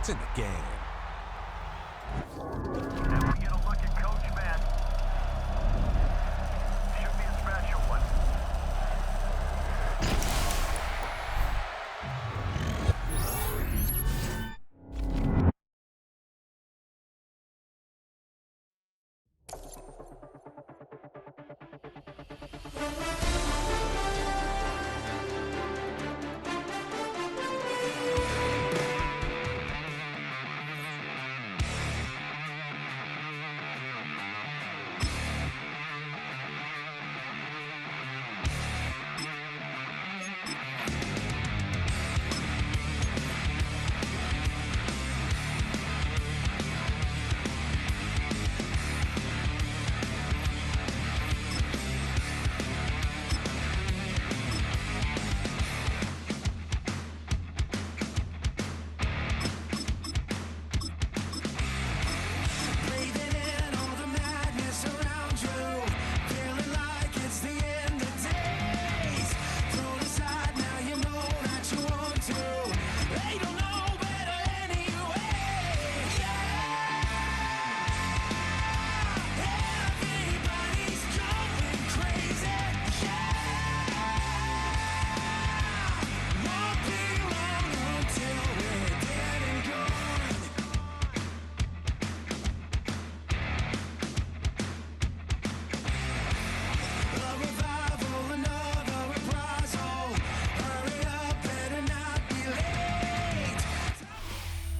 It's in the game. And we get a look at Coach Matt. Should be a special one.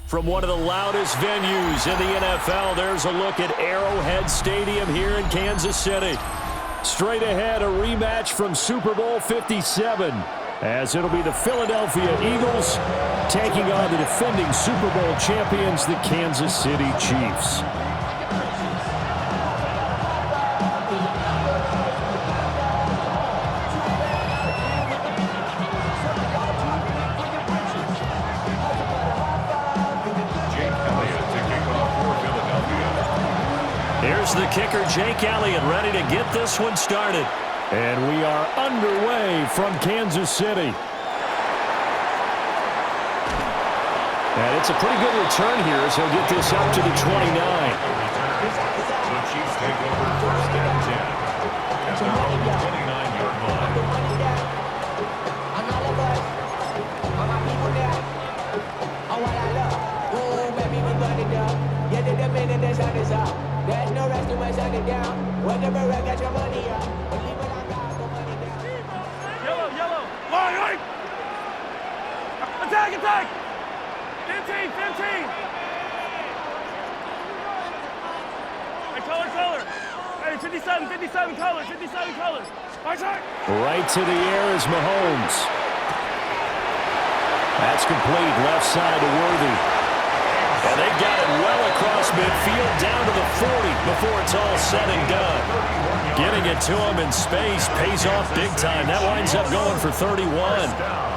From one of the loudest venues in the NFL, there's a look at Arrowhead Stadium here in Kansas City. Straight ahead, a rematch from Super Bowl 57, as it'll be the Philadelphia Eagles taking on the defending Super Bowl champions, the Kansas City Chiefs. Here's the kicker, Jake Elliott, ready to get this one started. And we are underway from Kansas City. And it's a pretty good return here as he'll get this up to the 29. The Chiefs take over first and 10 at their own 29-yard line. There's no rest to my shut it down. Whenever I get your money up, believe when I got the money down. Yellow. Line. Attack. 15. Hey, color. Hey, 57 colors. Right to the air is Mahomes. That's complete, left side to Worthy. And they've got it well across midfield down to the 40 before it's all said and done. Getting it to him in space pays off big time. That winds up going for 31.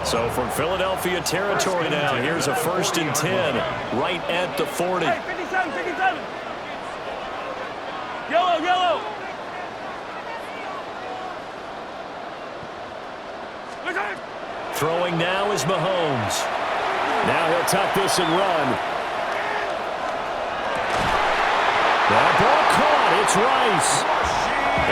So from Philadelphia territory now, here's a 1st and 10 right at the 40. Hey, 57. Yellow. Throwing now is Mahomes. Now he'll tuck this and run. That ball caught. It's Rice.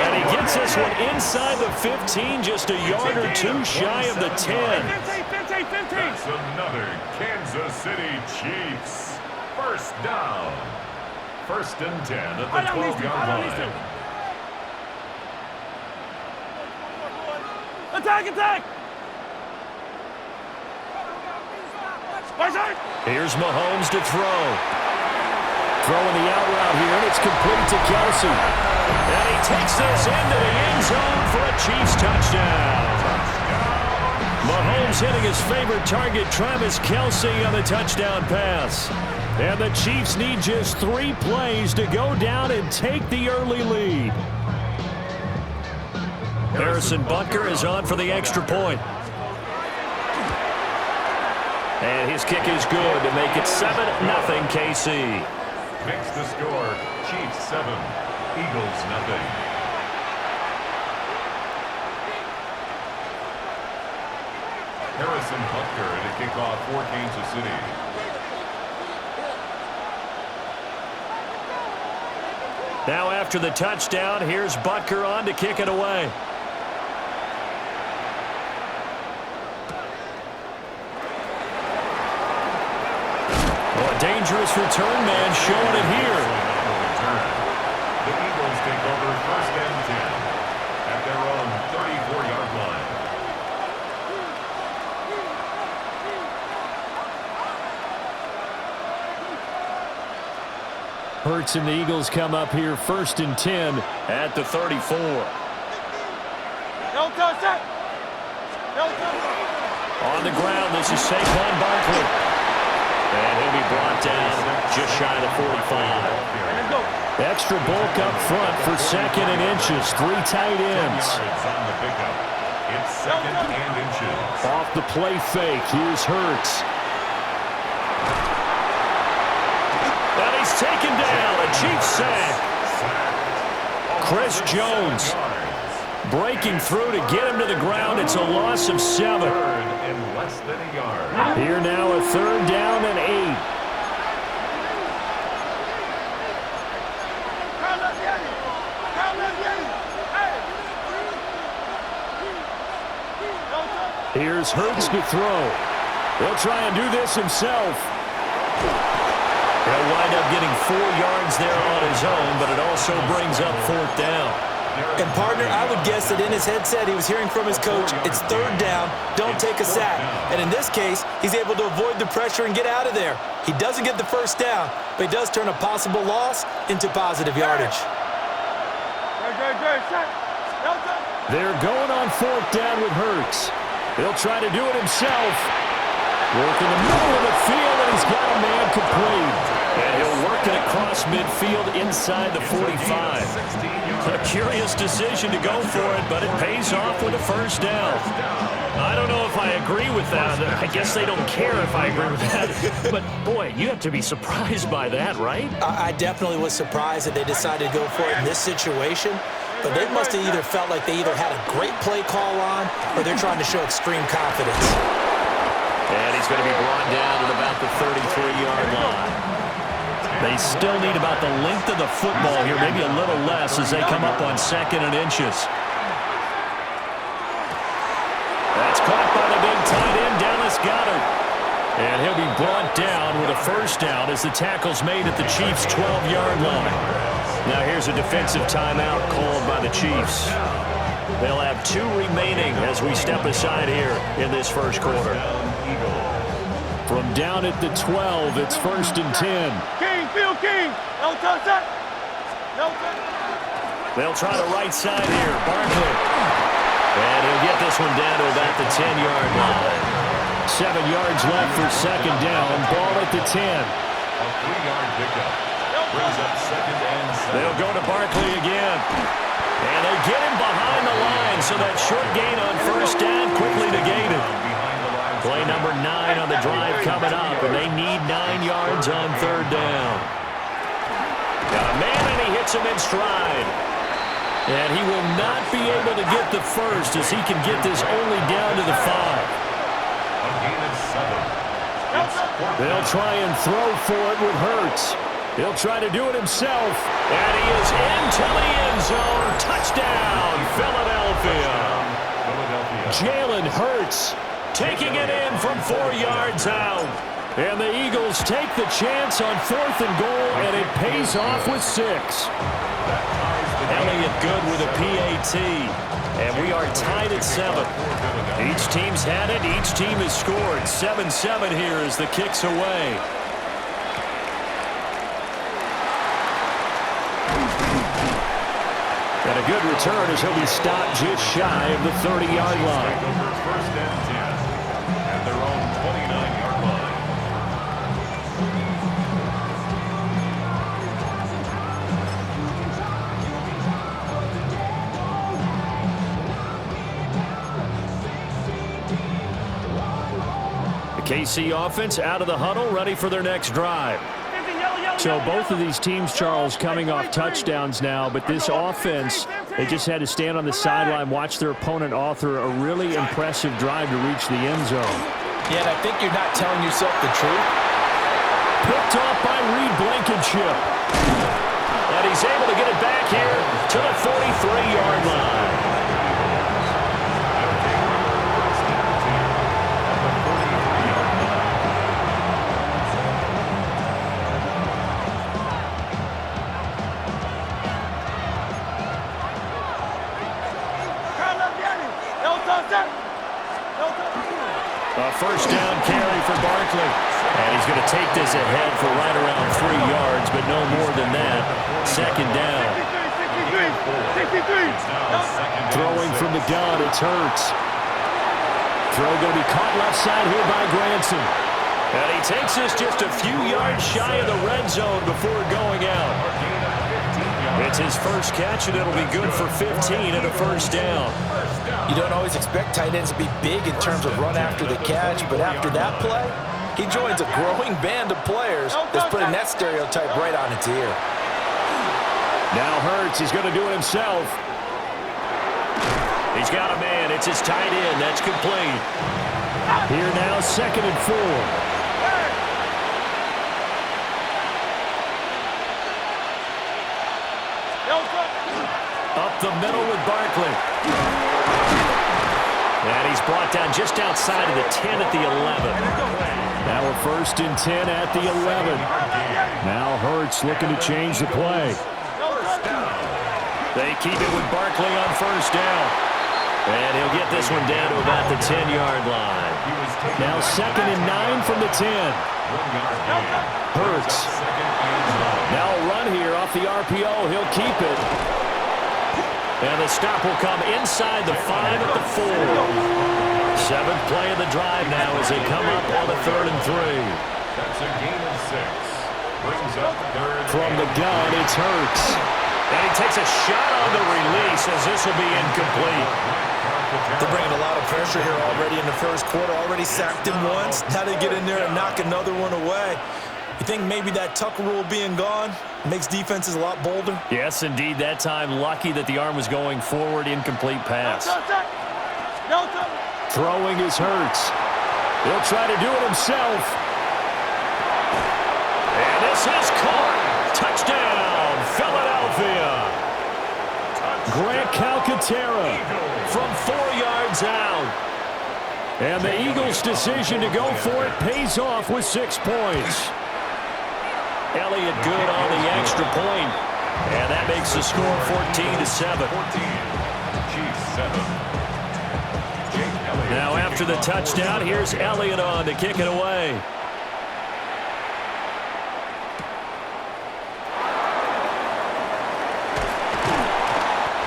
And he gets this one inside the 15, just a yard or two shy of the 10. 15. That's another Kansas City Chiefs. First down. 1st and 10 at the 12-yard line. Attack! Here's Mahomes to throw. Throwing the out route here, and it's complete to Kelsey. And he takes this into the end zone for a Chiefs touchdown. Mahomes hitting his favorite target, Travis Kelce, on the touchdown pass. And the Chiefs need just 3 plays to go down and take the early lead. Harrison Butker is on for the extra point. And his kick is good to make it 7-0 KC. Makes the score Chiefs 7, Eagles 0. Harrison Butker to kick off for Kansas City. Now after the touchdown, here's Butker on to kick it away. Oh, a dangerous return man showing it here. The Eagles take over 1st and 10 at their own 34-yard line. Hurts and the Eagles come up here 1st and 10 at the 34. On the ground, this is Saquon Barkley. And he'll be brought down just shy of the 45. Extra bulk up front for 2nd and inches. 3 tight ends. It's 2nd and inches. Off the play fake, here's Hurts. And he's taken down, a Chiefs sack. Chris Jones breaking through to get him to the ground. It's a loss of 7. And less than a yard. Here now a 3rd down and 8. Here's Hurts to throw. He'll try and do this himself. He'll wind up getting 4 yards there on his own, but it also brings up 4th down. And, partner, I would guess that in his headset he was hearing from his coach, it's 3rd down, don't take a sack. And in this case, he's able to avoid the pressure and get out of there. He doesn't get the 1st down, but he does turn a possible loss into positive yardage. They're going on 4th down with Hurts. He'll try to do it himself. Work in the middle of the field, and he's got a man complete. And he'll work it across midfield inside the 45. A curious decision to go for it, but it pays off with a 1st down. I don't know if I agree with that. I guess they don't care if I agree with that. But, boy, you have to be surprised by that, right? I definitely was surprised that they decided to go for it in this situation. But they must have either felt like they either had a great play call on or they're trying to show extreme confidence. And he's going to be brought down at about the 33-yard line. They still need about the length of the football here, maybe a little less as they come up on 2nd and inches. That's caught by the big tight end, Dallas Goedert. And he'll be brought down with a 1st down as the tackle's made at the Chiefs' 12-yard line. Now here's a defensive timeout called by the Chiefs. They'll have 2 remaining as we step aside here in this 1st quarter. From down at the 12, it's 1st and 10. King, Phil King. No touch that. No touch. They'll try the right side here. Barkley. And he'll get this one down to about the 10-yard line. 7 yards left for 2nd down. Ball at the 10. A 3-yard pickup. Brings up 2nd and 7. They'll go to Barkley again. And they get him behind the line, so that short gain on 1st down quickly negated. Play number 9 on the drive coming up, and they need 9 yards on 3rd down. Got a man, and he hits him in stride. And he will not be able to get the 1st as he can get this only down to the 5. A gain of 7. They'll try and throw for it with Hurts. He'll try to do it himself, and he is into the end zone. Touchdown, Philadelphia. Jalen Hurts taking it in from 4 yards out. And the Eagles take the chance on 4th and goal, and it pays off with 6. Elliott good with a PAT. And we are tied at 7. Each team's had it. Each team has scored. 7-7 here as the kick's away. And a good return as he'll be stopped just shy of the 30-yard line. 1st and 10 at their own 29-yard line. The KC offense out of the huddle, ready for their next drive. So both of these teams, Charles, coming off touchdowns now, but this offense, they just had to stand on the sideline, watch their opponent author a really impressive drive to reach the end zone. Yeah, and I think you're not telling yourself the truth. Picked off by Reed Blankenship. And he he's able to get it back here to the 43-yard line. A first down carry for Barkley. And he's going to take this ahead for right around 3 yards, but no more than that. Second down. Throwing from the gun, it's Hurts. Throw going to be caught left side here by Granson. And he takes this just a few yards shy of the red zone before going out. It's his first catch, and it'll be good for 15 and a first down. You don't always expect tight ends to be big in terms of run after the catch, but after that play, he joins a growing band of players that's putting that stereotype right on its ear. Now Hurts is going to do it himself. He's got a man. It's his tight end. That's complete. Here now, 2nd and 4. Up the middle with Barkley. And he's brought down just outside of the 10 at the 11. Now a 1st and 10 at the 11. Now Hurts looking to change the play. They keep it with Barkley on 1st down. And he'll get this one down to about the 10-yard line. Now 2nd and 9 from the 10. Hurts. Now a run here off the RPO. He'll keep it. And the stop will come inside the 5 at the 4. 7th play of the drive now as they come up on the 3rd and 3. That's a gain of 6. Brings up 3rd. From the gun, it's Hurts. And he takes a shot on the release as this will be incomplete. They're bringing a lot of pressure here already in the first quarter. Already sacked him once. Now they get in there and knock another one away. You think maybe that Tucker rule being gone makes defenses a lot bolder? Yes, indeed. That time, lucky that the arm was going forward. Incomplete pass. Throwing is Hurts. He'll try to do it himself. And this is caught. Touchdown, Philadelphia. Grant Calcaterra from 4 yards out. And the Eagles' decision to go for it pays off with 6 points. Elliott good on the extra point. And that makes the score 14-7. Now after the touchdown, here's Elliott on to kick it away.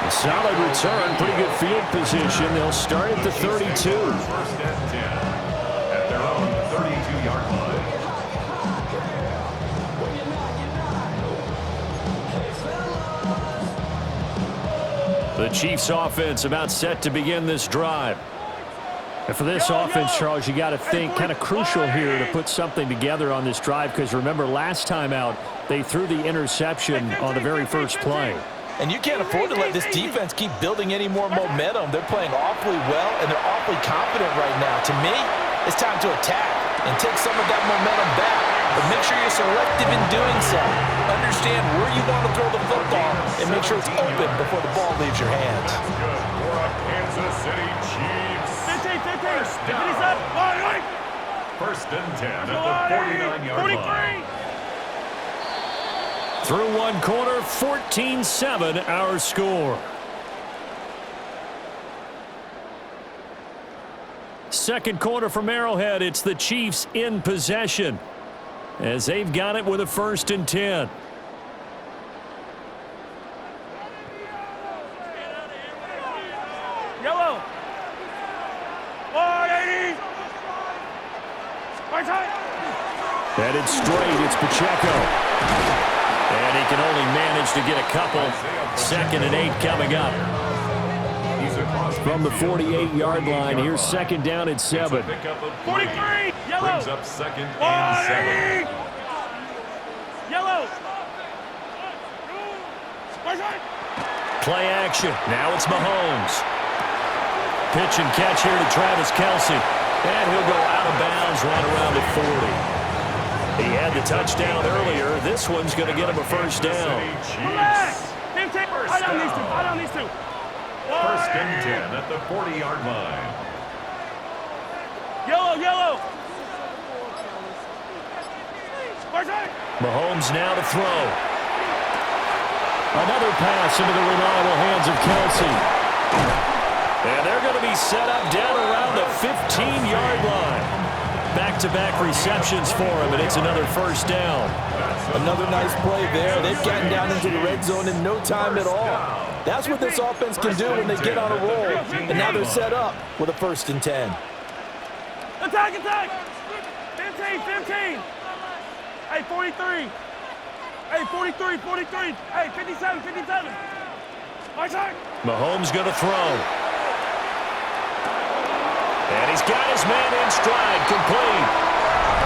A solid return, pretty good field position. They'll start at the 32. 1st and 10 at their own 32-yard line. The Chiefs offense about set to begin this drive. And for this offense, Charles, you got to think kind of crucial here to put something together on this drive because remember last time out they threw the interception on the very first play. And you can't afford to let this defense keep building any more momentum. They're playing awfully well, and they're awfully confident right now. To me, it's time to attack and take some of that momentum back. But make sure you're selective in doing so. Understand where you want to throw the football and make sure it's open before the ball leaves your hands. That's good for a Kansas City Chiefs. First down. 1st and 10 at the 49-yard line. Through one quarter, 14-7 our score. Second quarter from Arrowhead, it's the Chiefs in possession as they've got it with a 1st and 10. Yellow. 180. Headed straight, it's Pacheco. And he can only manage to get a couple. 2nd and 8 coming up. From the 48-yard line, here's 2nd down at 7. 43. Yellow. Brings up 2nd and 7. Yellow. Play action. Now it's Mahomes. Pitch and catch here to Travis Kelce. And he'll go out of bounds right around at 40. He had the touchdown earlier. This one's going to get him a first down. Relax. 15. I don't need to. I don't need to. First and 10 at the 40-yard line. Yellow. Mahomes now to throw. Another pass into the reliable hands of Kelsey. And they're going to be set up down around the 15-yard line. Back-to-back receptions for him, and it's another first down. Another nice play there. They've gotten down into the red zone in no time at all. That's what this offense can do when they get on a roll. And now they're set up with a first and 10. Attack. 15. Hey, 43. Hey, 43. Hey, 57. My turn. Mahomes going to throw. And he's got his man in stride, complete.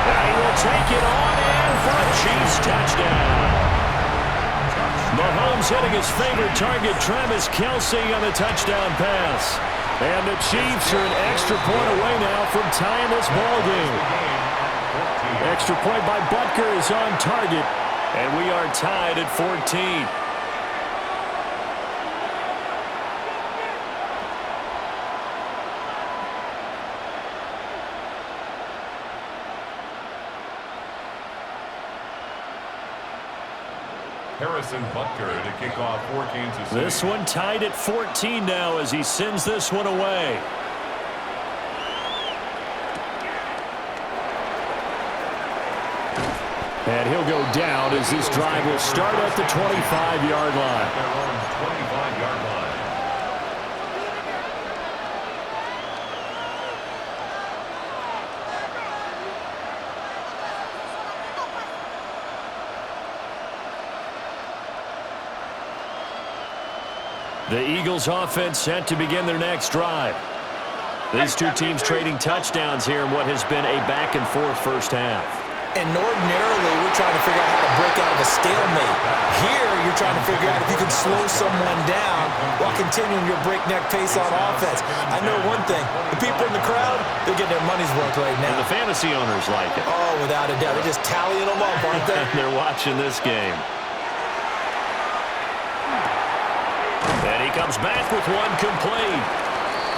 And he will take it on in for a Chiefs touchdown. Mahomes hitting his favorite target, Travis Kelsey, on the touchdown pass. And the Chiefs are an extra point away now from tying this ball game. Extra point by Butker is on target, and we are tied at 14. Harrison Butker to kick off for Kansas City. This one tied at 14 now as he sends this one away. And he'll go down as this drive will start at the 25-yard line. Their own 25-yard line. The Eagles offense set to begin their next drive. These two teams trading touchdowns here in what has been a back-and-forth first half. And ordinarily, we're trying to figure out how to break out of a stalemate. Here, you're trying to figure out if you can slow someone down while continuing your breakneck pace on offense. I know one thing. The people in the crowd, they're getting their money's worth right now. And the fantasy owners like it. Oh, without a doubt. They're just tallying them up, aren't they? They're watching this game. And he comes back with one complete.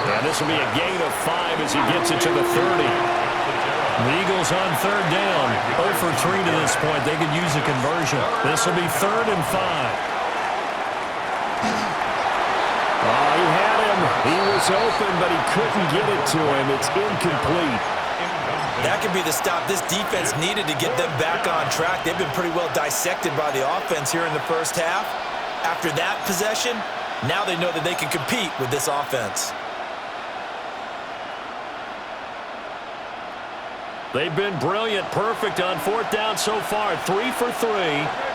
And this will be a gain of 5 as he gets it to the 30. The Eagles on third down. 0 for 3 to this point. They could use a conversion. This will be 3rd and 5. Oh, he had him. He was open, but he couldn't get it to him. It's incomplete. That could be the stop this defense needed to get them back on track. They've been pretty well dissected by the offense here in the first half. After that possession, now they know that they can compete with this offense. They've been brilliant, perfect on fourth down so far. 3 for 3,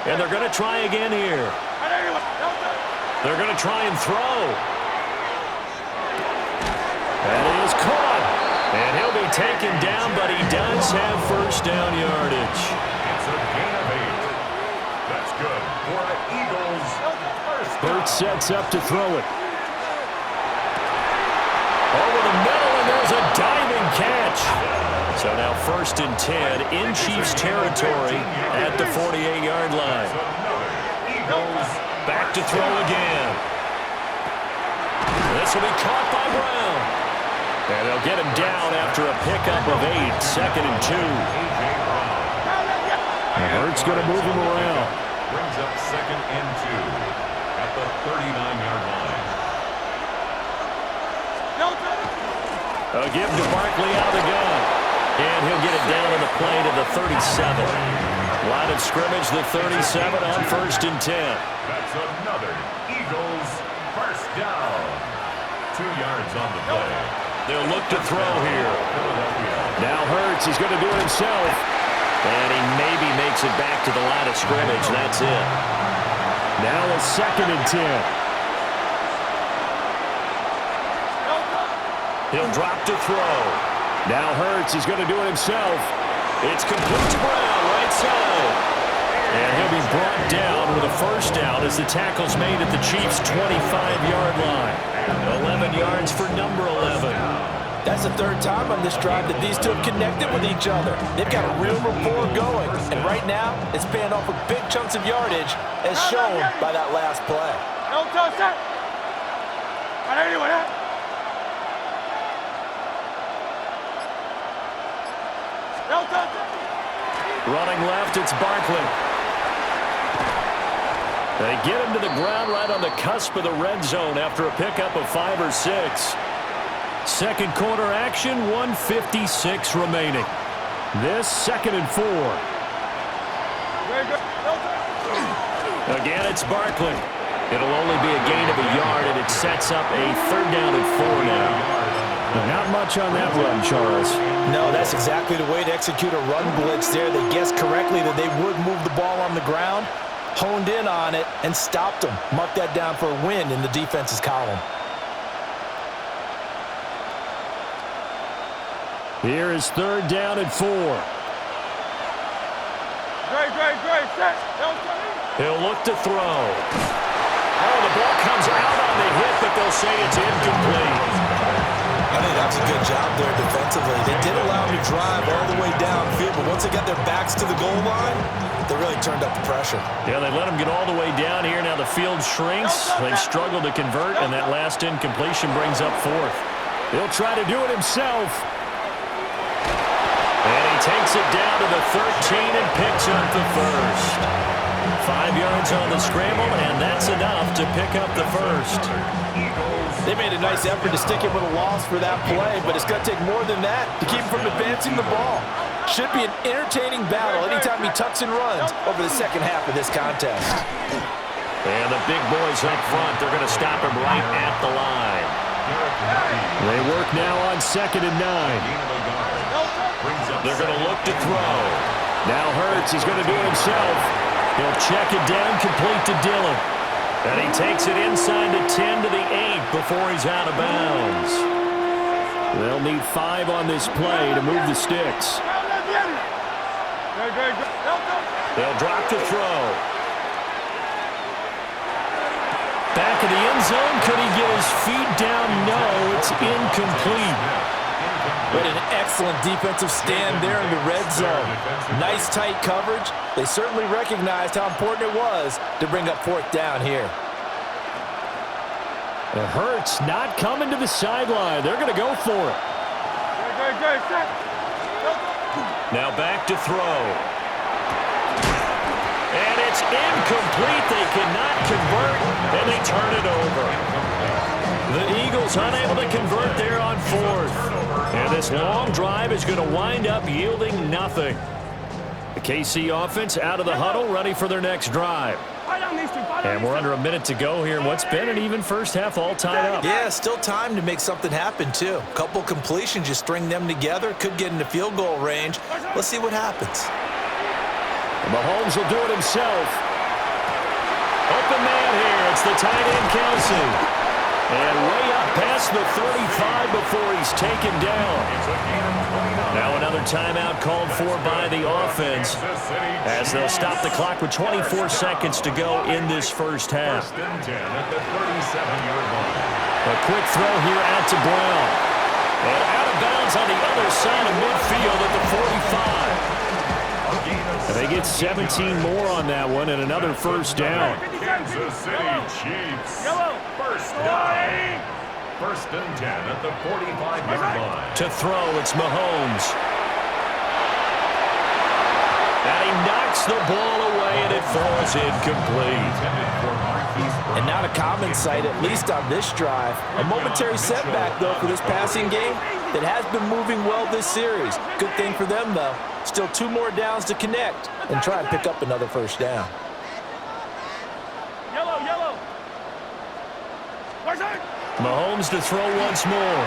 and they're going to try again here. They're going to try and throw. And he is caught. And he'll be taken down, but he does have first down yardage. It's a gain of 8. That's good for the Eagles. Hurts sets up to throw it. Over the middle, and there's a diving catch. So now 1st and 10 in Chiefs territory at the 48-yard line. Eagles Back to throw again. This will be caught by Brown. And they'll get him down after a pickup of 8, 2nd and 2. And Hurts going to move him around. brings up 2nd and 2 at the 39-yard line. A give to Barkley out of the gun. And he'll get it down on the play to the 37. Line of scrimmage, the 37 on 1st and 10. That's another Eagles first down. 2 yards on the play. They'll look to throw here. Now Hurts, he's going to do it himself. And he maybe makes it back to the line of scrimmage. That's it. Now a 2nd and 10. He'll drop to throw. Now Hurts, he's going to do it himself. It's complete to Brown, right side. And he'll be brought down with a first down as the tackle's made at the Chiefs' 25-yard line. 11 yards for number 11. That's the third time on this drive that these two have connected with each other. They've got a real rapport going, and right now it's paying off with big chunks of yardage, as shown by that last play. Running left, it's Barkley. They get him to the ground right on the cusp of the red zone after a pickup of 5 or 6. Second quarter action, 1:56 remaining. This 2nd and 4. Again, it's Barkley. It'll only be a gain of a yard, and it sets up a 3rd down and 4 now. Not much on that run, Charles. No, that's exactly the way to execute a run blitz there. They guessed correctly that they would move the ball on the ground, honed in on it, and stopped them. Mark that down for a win in the defense's column. Here is 3rd down and 4. He'll look to throw. Oh, the ball comes out on the hit, but they'll say it's incomplete. I think that's a good job there defensively. They did allow them to drive all the way downfield, but once they got their backs to the goal line, they really turned up the pressure. Yeah, they let them get all the way down here. Now the field shrinks. They've struggled to convert, and that last incompletion brings up 4th. He'll try to do it himself. And he takes it down to the 13 and picks up the first. 5 yards on the scramble, and that's enough to pick up the first. They made a nice effort to stick him with a loss for that play, but it's going to take more than that to keep him from advancing the ball. Should be an entertaining battle anytime he tucks and runs over the second half of this contest. And the big boys up front, they're going to stop him right at the line. They work now on 2nd and 9. They're going to look to throw. Now Hurts, he's going to do it himself. He'll check it down, complete to Dillon. And he takes it inside the 10 to the 8 before he's out of bounds. They'll need 5 on this play to move the sticks. They'll drop to throw. Back of the end zone. Could he get his feet down? No, it's incomplete. But an excellent defensive stand there in the red zone. Nice tight coverage. They certainly recognized how important it was to bring up 4th down here. The Hurts not coming to the sideline. They're going to go for it. Now back to throw. And it's incomplete. They cannot convert, and they turn it over. The Eagles unable to convert there on 4th. And this long drive is going to wind up yielding nothing. The KC offense out of the huddle, ready for their next drive. And we're under a minute to go here in what's been an even first half, all tied up. Yeah, still time to make something happen, too. A couple completions, you string them together, could get into field goal range. Let's see what happens. Mahomes will do it himself. Open man here. It's the tight end, Kelsey. And way up past the 35 before he's taken down. Now another timeout called for by the offense as they'll stop the clock with 24 seconds to go in this first half. A quick throw here out to Brown. And out of bounds on the other side of midfield at the 45. And they get 17 more on that one and another first down. Kansas City Chiefs. First down. 1st and 10 at the 45-yard line. To throw, it's Mahomes. And he knocks the ball away, and it falls incomplete. And not a common sight, at least on this drive. A momentary setback, though, for this passing game that has been moving well this series. Good thing for them, though. Still 2 more downs to connect and try and pick up another first down. Yellow. Mahomes to throw once more.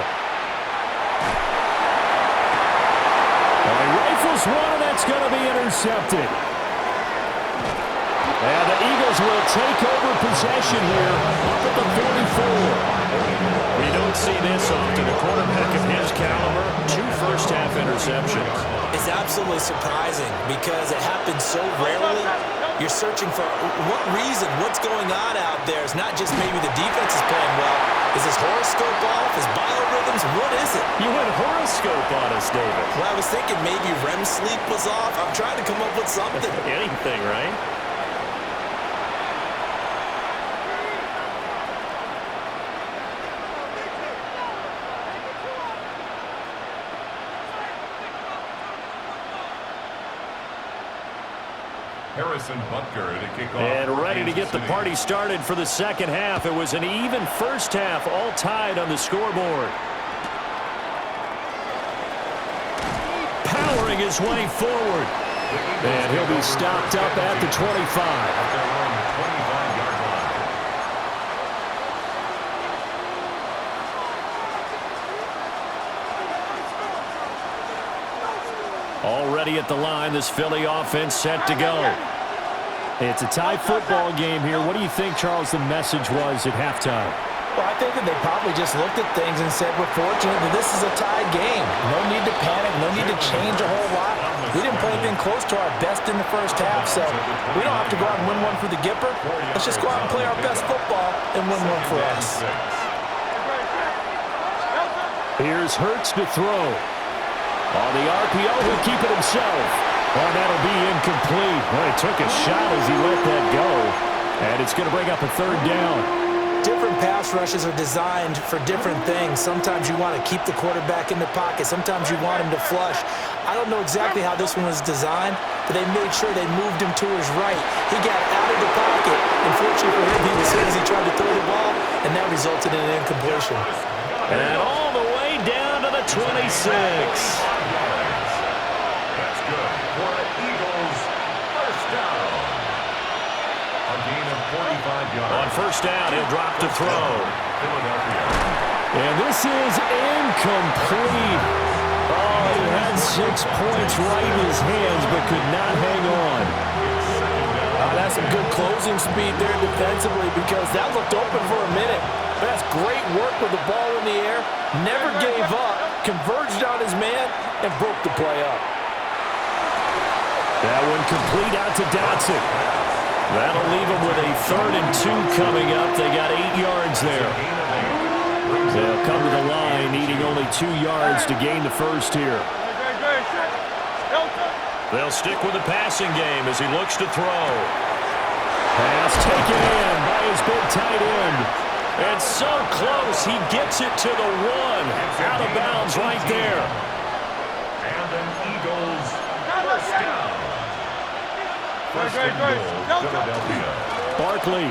He rifles one, and that's going to be intercepted. And the Eagles will take over possession here up at the 44. We don't see this often. A quarterback of his caliber, 2 first-half interceptions. It's absolutely surprising because it happens so rarely. You're searching for what reason, what's going on out there. It's not just maybe the defense is playing well. Is his horoscope off? His biorhythms? What is it? You went horoscope on us, David. Well, I was thinking maybe REM sleep was off. I'm trying to come up with something. Anything, right? Harrison Butker to kick off. And ready to get the party started for the second half. It was an even first half, all tied on the scoreboard. Powering his way forward. And he'll be stopped up at the 25. Already at the line, this Philly offense set to go. It's a tie football game here. What do you think, Charles, the message was at halftime? Well, I think that they probably just looked at things and said, we're fortunate that this is a tied game. No need to panic, no need to change a whole lot. We didn't play anything close to our best in the first half, so we don't have to go out and win one for the Gipper. Let's just go out and play our best football and win one for us. Here's Hurts to throw. On the RPO, he'll keep it himself. Oh, that'll be incomplete. Well, he took a shot as he let that go. And it's going to bring up a third down. Different pass rushes are designed for different things. Sometimes you want to keep the quarterback in the pocket. Sometimes you want him to flush. I don't know exactly how this one was designed, but they made sure they moved him to his right. He got out of the pocket. Unfortunately for him, he was hit as he tried to throw the ball, and that resulted in an incompletion. And all the way down to the 26. That's good for the Eagles. First down. A gain of 45 yards. On first down, he'll drop to throw. Philadelphia. And this is incomplete. Oh, he had 6 points right in his hands, but could not hang on. That's some good closing speed there defensively because that looked open for a minute. That's great work with the ball in the air. Never gave up, converged on his man, and broke the play up. That one complete out to Dotson. That'll leave him with a 3rd and 2 coming up. They got 8 yards there. They'll come to the line, needing only 2 yards to gain the first here. They'll stick with the passing game as he looks to throw. Pass taken in by his big tight end. And so close, he gets it to the 1. Out of bounds right there. And an Eagles first down. First and goal, Philadelphia. Barkley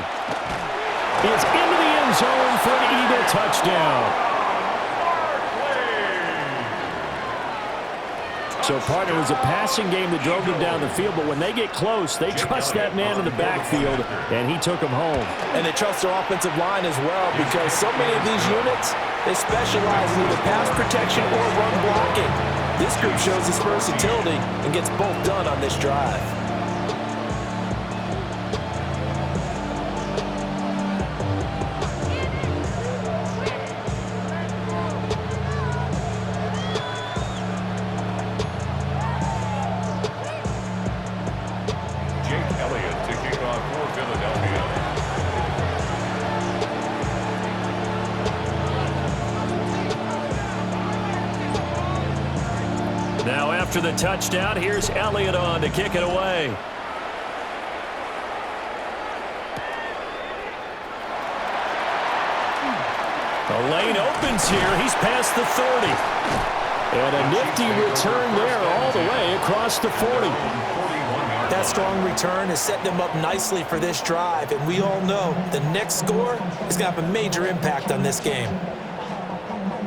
is into the end zone for an Eagle touchdown. So, partner, it was a passing game that drove them down the field, but when they get close, they trust that man in the backfield, and he took them home. And they trust their offensive line as well because so many of these units, they specialize in either pass protection or run blocking. This group shows its versatility and gets both done on this drive. Now after the touchdown, here's Elliott on to kick it away. The lane opens here. He's past the 30. And a nifty return there all the way across the 40. That strong return has set them up nicely for this drive, and we all know the next score is going to have a major impact on this game.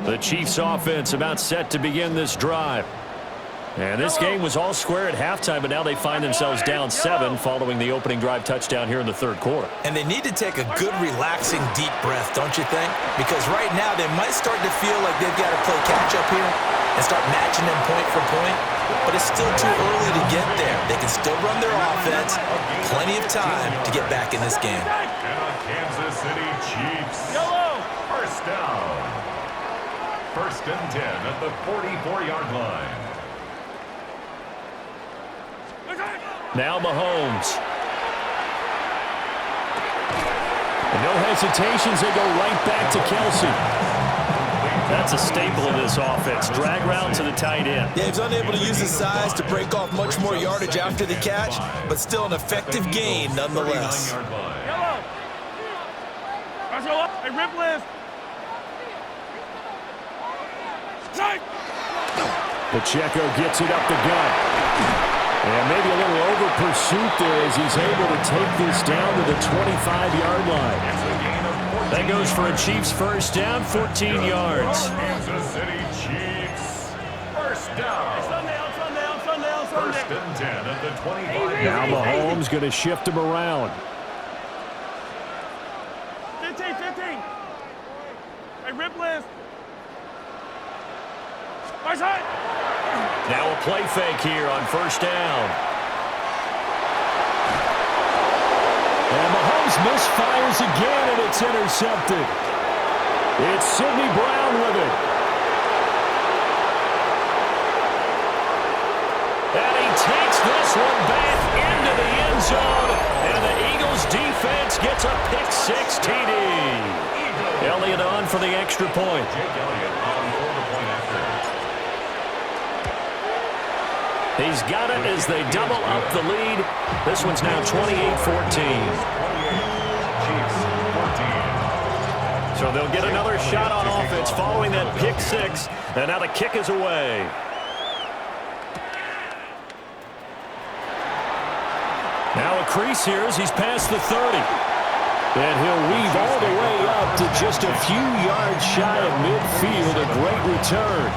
The Chiefs offense about set to begin this drive. And this game was all square at halftime, but now they find themselves down 7 following the opening drive touchdown here in the third quarter. And they need to take a good, relaxing, deep breath, don't you think? Because right now they might start to feel like they've got to play catch-up here and start matching them point for point. But it's still too early to get there. They can still run their offense. Plenty of time to get back in this game. And a Kansas City Chiefs. First down. First and 10 at the 44-yard line. Now Mahomes. No hesitations. They go right back to Kelsey. That's a staple of this offense. Drag route to the tight end. Yeah, he's unable to use his size to break off much more yardage after the catch, but still an effective gain nonetheless. Yellow. Let's go up. Hey, rip lift. Strike. Pacheco gets it up the gut. And maybe a little over pursuit there as he's able to take this down to the 25-yard line. That goes for a Chiefs first down, 14 yards. Kansas City Chiefs. First down. Sunday. First and 10 at the 25. Now Mahomes going to shift him around. 15. Hey, rip lift. Right side. Now a play fake here on first down. And Mahomes misfires again, and it's intercepted. It's Sidney Brown with it. And he takes this one back into the end zone. And the Eagles defense gets a pick-6 TD. Elliott on for the extra point. Jake Elliott on for the point after. He's got it as they double up the lead. This one's now 28-14. So they'll get another shot on offense following that pick-6. And now the kick is away. Now a crease here as he's past the 30. And he'll weave all the way up to just a few yards shy of midfield. A great return.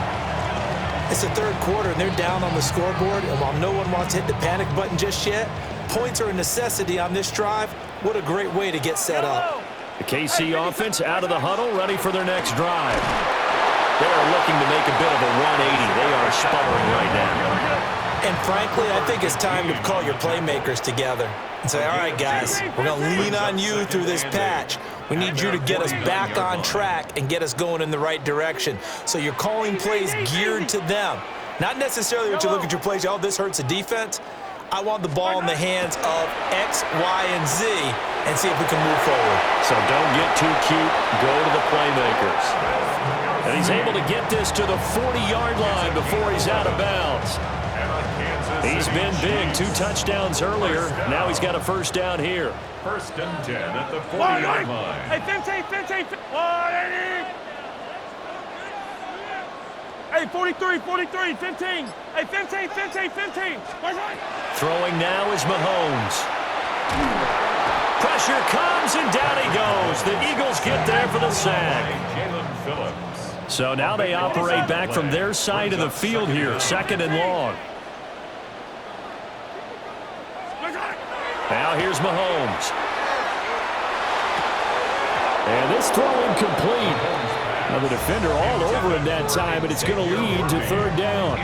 It's the third quarter, and they're down on the scoreboard. And while no one wants to hit the panic button just yet, points are a necessity on this drive. What a great way to get set up. The KC offense out of the huddle, ready for their next drive. They are looking to make a bit of a 180. They are sputtering right now. And frankly, I think it's time to call your playmakers together and say, all right, guys, we're going to lean on you through this patch. We need you to get us back on track and get us going in the right direction. So you're calling plays geared to them. Not necessarily what you look at your plays, oh, this hurts the defense. I want the ball in the hands of X, Y, and Z and see if we can move forward. So don't get too cute. Go to the playmakers. And he's able to get this to the 40-yard line before he's out of bounds. He's been big. 2 touchdowns earlier. Now he's got a first down here. First and 10 at the 40-yard line. Hey, 15. 180. Hey, 43, 15. Hey, 15. Right. Throwing now is Mahomes. Pressure comes, and down he goes. The Eagles get there for the sack. Jalen Phillips. So now they operate back from their side of the field here, second and long. Now here's Mahomes. And this throw incomplete. Now the defender all over him that time, and it's going to lead to third down.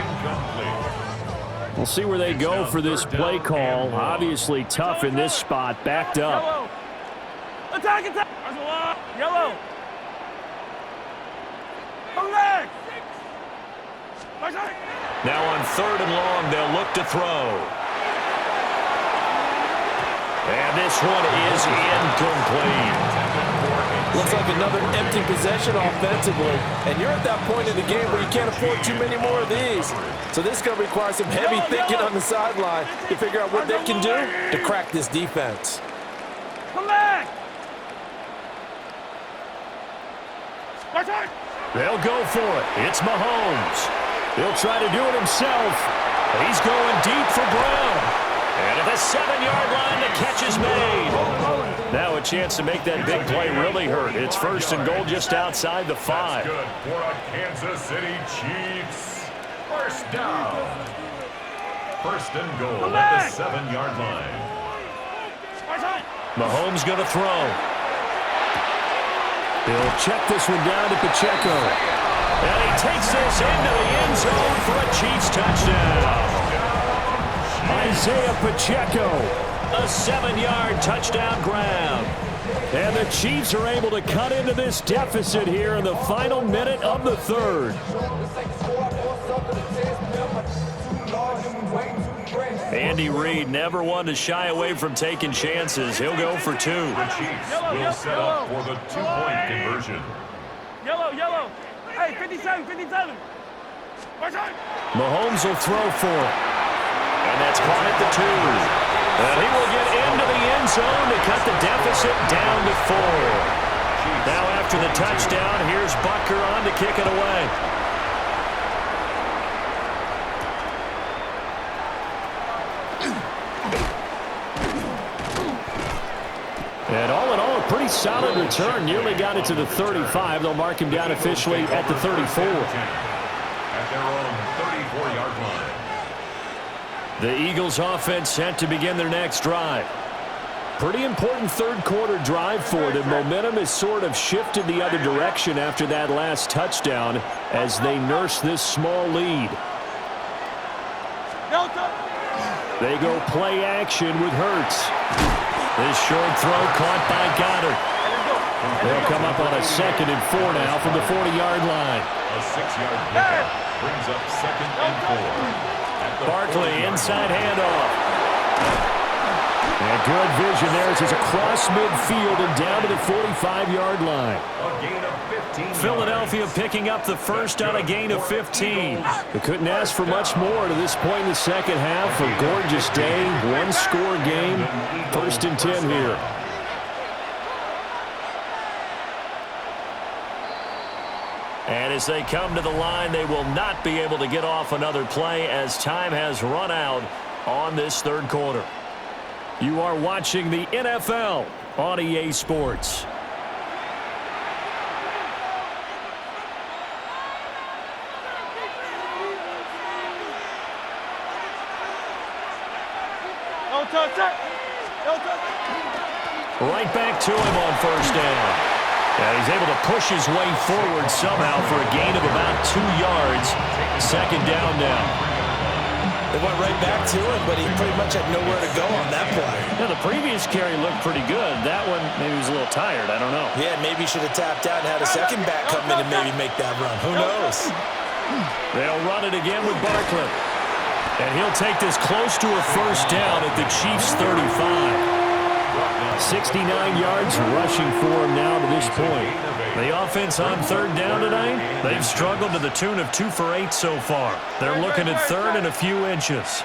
We'll see where they go for this play call. Obviously tough in this spot, backed up. Yellow. Attack. Yellow. Leg. Now on third and long, they'll look to throw. And this one is incomplete. Looks like another empty possession offensively. And you're at that point in the game where you can't afford too many more of these. So this is going to require some heavy thinking on the sideline to figure out what they can do to crack this defense. Come back. They'll go for it. It's Mahomes. He'll try to do it himself. He's going deep for Brown. And at the 7-yard line, the catch is made. Now a chance to make that big play really hurt. It's first and goal just outside the 5. That's good for a Kansas City Chiefs. First down. First and goal at the 7-yard line. Mahomes going to throw. He'll check this one down to Pacheco. And he takes this into the end zone for a Chiefs touchdown. Isaiah Pacheco. A 7-yard touchdown grab. And the Chiefs are able to cut into this deficit here in the final minute of the third. Andy Reid, never one to shy away from taking chances. He'll go for 2. The Chiefs will set up for the 2-point conversion. Yellow. Hey, 57. Mahomes will throw for it. And that's caught at the 2. And he will get into the end zone to cut the deficit down to 4. Now after the touchdown, here's Butker on to kick it away. And all in all, a pretty solid return. Nearly got it to the 35. They'll mark him down officially at the 34. At their own 34-yard line. The Eagles offense set to begin their next drive. Pretty important third quarter drive for them. Momentum has sort of shifted the other direction after that last touchdown as they nurse this small lead. They go play action with Hurts. This short throw caught by Goddard. They'll come up on a 2nd and 4 now from the 40-yard line. A 6-yard pickup brings up 2nd and 4. Barkley inside handoff. And good vision there as he's across midfield and down to the 45-yard line. A gain of 15. Philadelphia picking up the first on a gain of 15. They couldn't ask for much more to this point in the second half. A gorgeous day, one-score game, 1st and 10 here. And as they come to the line, they will not be able to get off another play as time has run out on this third quarter. You are watching the NFL on EA Sports. Right back to him on first down. And he's able to push his way forward somehow for a gain of about 2 yards. 2nd down now. They went right back to him, but he pretty much had nowhere to go on that play. Yeah, the previous carry looked pretty good. That one, maybe he was a little tired. I don't know. Yeah, maybe he should have tapped out and had a second back come in and maybe make that run. Who knows? They'll run it again with Barkley. And he'll take this close to a first down at the Chiefs' 35. 69 yards rushing for him now to this point. The offense on 3rd down tonight, they've struggled to the tune of 2 for 8 so far. They're looking at 3rd and a few inches.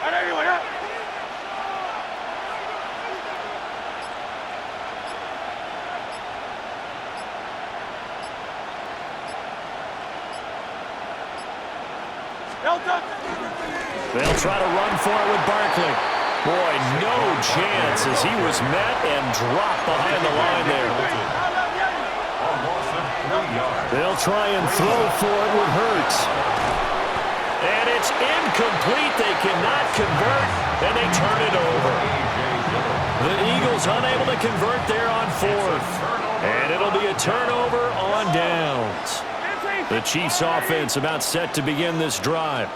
They'll try to run for it with Barkley. Boy, no chance as he was met and dropped behind the line there. They'll try and throw for it with Hurts. And it's incomplete. They cannot convert, and they turn it over. The Eagles unable to convert there on 4th. And it'll be a turnover on downs. The Chiefs offense about set to begin this drive.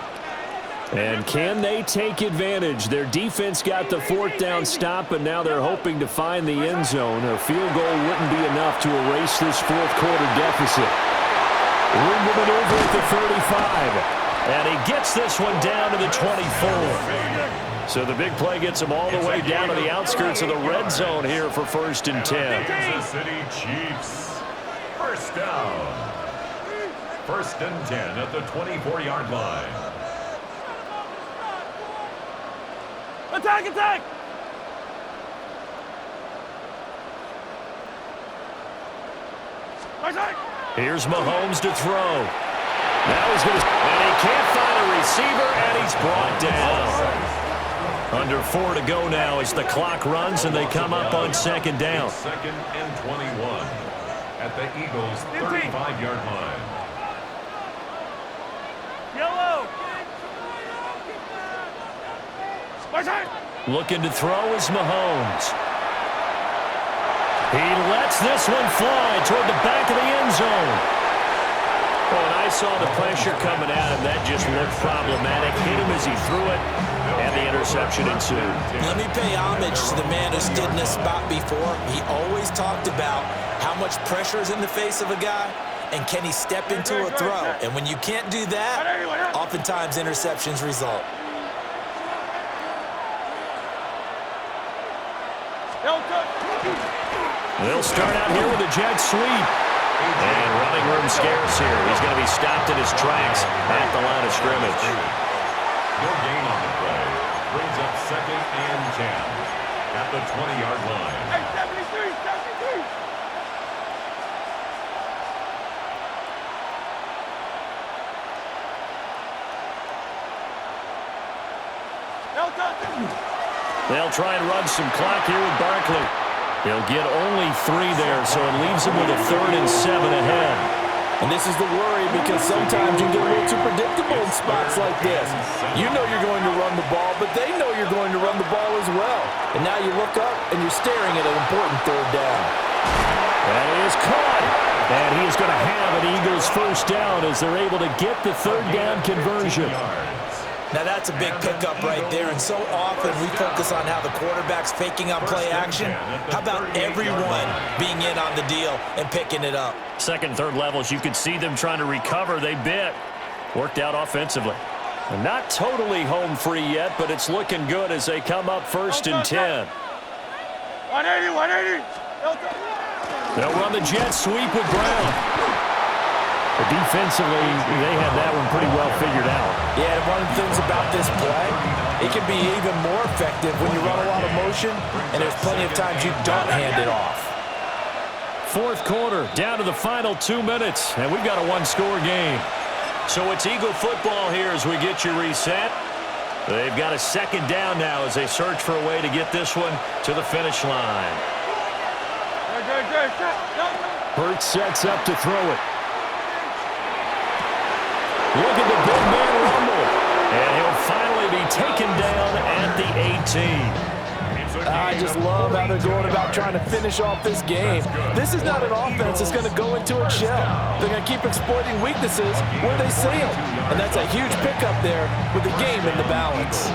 And can they take advantage? Their defense got the 4th down stop, and now they're hoping to find the end zone. A field goal wouldn't be enough to erase this 4th quarter deficit. Room to maneuver at the 35. And he gets this one down to the 24. So the big play gets him all the way down to the outskirts of the red zone here for 1st and 10. Kansas City Chiefs. First down. 1st and 10 at the 24-yard line. Attack! Here's Mahomes to throw. Now he's going to... And he can't find a receiver, and he's brought down. Under 4 to go now as the clock runs, and they come up on 2nd down. 2nd and 21 at the Eagles' 35-yard line. Yellow! Looking to throw is Mahomes. He lets this one fly toward the back of the end zone. Well, and I saw the pressure coming at him. That just looked problematic. Hit him as he threw it, and the interception ensued. Let me pay homage to the man who stood in this spot before. He always talked about how much pressure is in the face of a guy, and can he step into a throw. And when you can't do that, oftentimes interceptions result. They'll start out here with a jet sweep. And running room scarce here. He's going to be stopped in his tracks at the line of scrimmage. No gain on the play. Brings up 2nd and 10 at the 20-yard line. Hey, 73, 73. They'll try and run some clock here with Barkley. He'll get only 3 there, so it leaves him with a 3rd and 7 ahead. And this is the worry because sometimes you get a little too predictable in spots like this. You know you're going to run the ball, but they know you're going to run the ball as well. And now you look up and you're staring at an important 3rd down. That is caught. And he is going to have an Eagles 1st down as they're able to get the 3rd down conversion. Now that's a big pickup right there, and so often we focus on how the quarterback's faking on play action. How about everyone being in on the deal and picking it up? 2nd, 3rd levels, you could see them trying to recover. They bit. Worked out offensively. And not totally home free yet, but it's looking good as they come up 1st and 10. 180, 180. They'll run the jet sweep with Brown. But defensively, they have that one pretty well figured out. Yeah, and one of the things about this play, it can be even more effective when you run a lot of motion, and there's plenty of times you don't hand it off. 4th quarter, down to the final 2 minutes, and we've got a 1-score game. So it's Eagle football here as we get you reset. They've got a 2nd down now as they search for a way to get this one to the finish line. Hurts sets up to throw it. Look at the big man rumble. And he'll finally be taken down at the 18. I just love how they're going about trying to finish off this game. This is not an offense that's going to go into a shell. They're going to keep exploiting weaknesses where they see them. And that's a huge pickup there with the game in the balance.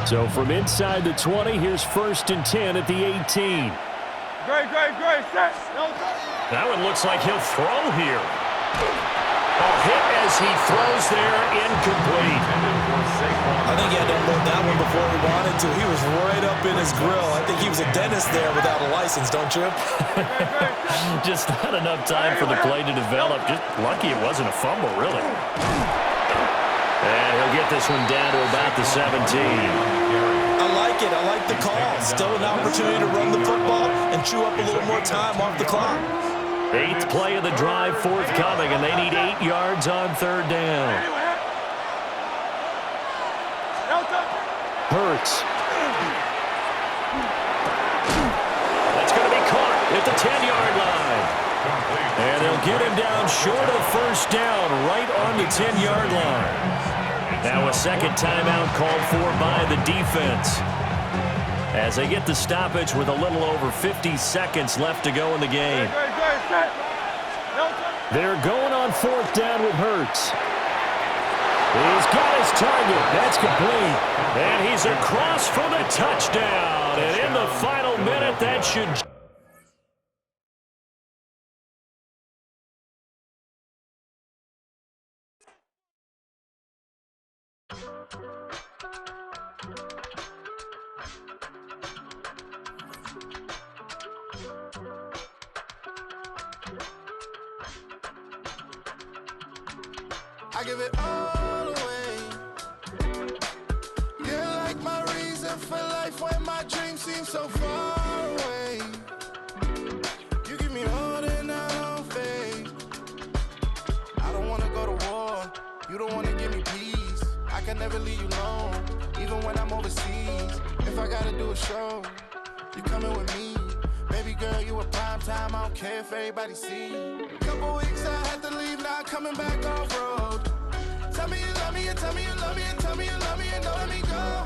So from inside the 20, here's 1st and 10 at the 18. Great. Set. That one looks like he'll throw here. A hit as he throws there, incomplete. I think he had to unload that one before he wanted to. He was right up in his grill. I think he was a dentist there without a license, don't you? Just not enough time for the play to develop. Just lucky it wasn't a fumble, really. And he'll get this one down to about the 17. I like it. I like the call. Still an opportunity to run the football and chew up a little more time off the clock. 8th play of the drive forthcoming, and they need 8 yards on 3rd down. Hurts. That's going to be caught at the 10-yard line. And they'll get him down short of 1st down, right on the 10-yard line. Now a 2nd timeout called for by the defense, as they get the stoppage with a little over 50 seconds left to go in the game. They're going on 4th down with Hurts. He's got his target. That's complete. And he's across for the touchdown. And in the final minute, that should... I give it all away. You're like my reason for life when my dreams seem so far away. You give me all that I don't fade. I don't wanna go to war. You don't wanna give me peace. I can never leave you alone, even when I'm overseas. If I gotta do a show, you coming with me. Baby girl, you a prime time. I don't care if everybody see. Couple weeks I had to leave, now coming back off road. Tell me you love me, and tell me you love me, and tell me you love me, and don't let me go.